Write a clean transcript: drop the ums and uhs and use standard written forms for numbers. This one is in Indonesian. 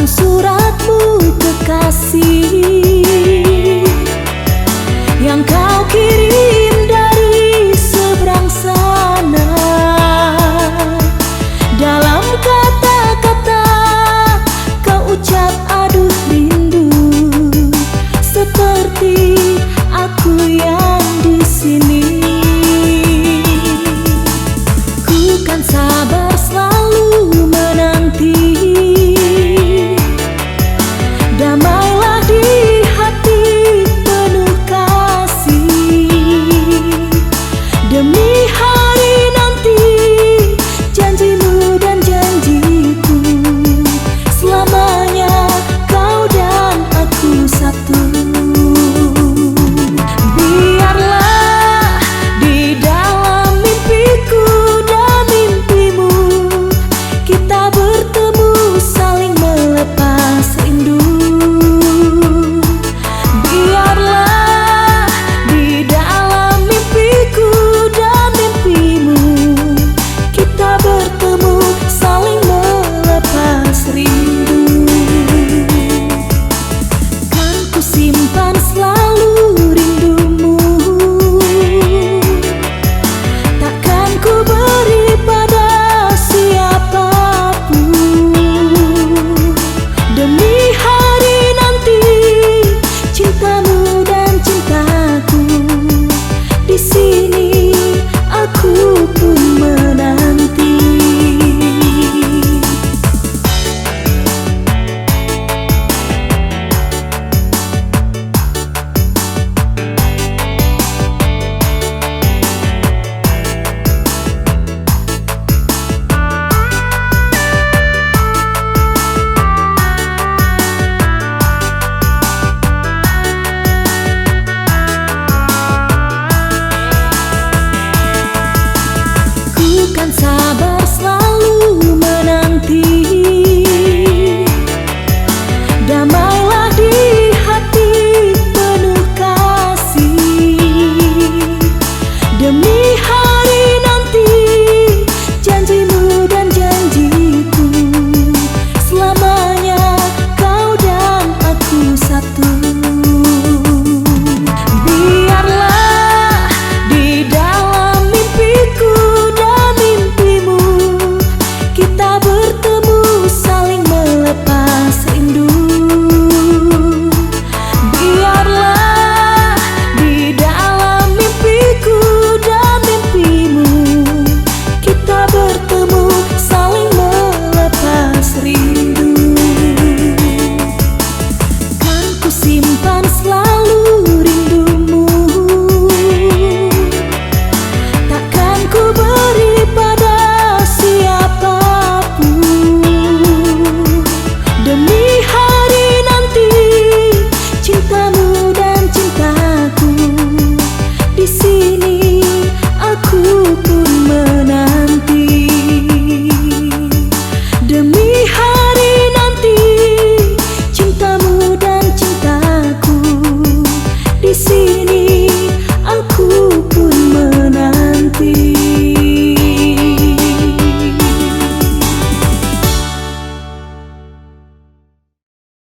suratmu kekasih yang kau kirim dari seberang sana. Dalam kata-kata kau ucap aduh rindu, seperti aku yang di sini. Ku kan sabar selalu menanti. Damailah di hati penuh kasih. Demi hari nanti, janjimu dan janjiku, selamanya kau dan aku satu. Biarlah di dalam mimpiku dan mimpimu, kita bertemu saling melepas rindu. Biarlah di dalam mimpiku dan mimpimu, kita bertemu saling melepas rindu. Kan ku simpan selalu rindumu, takkan ku beri pada siapapun. Demi hari nanti, cintamu dan cintaku, di sini aku pun menanti. Ku kan sabar selalu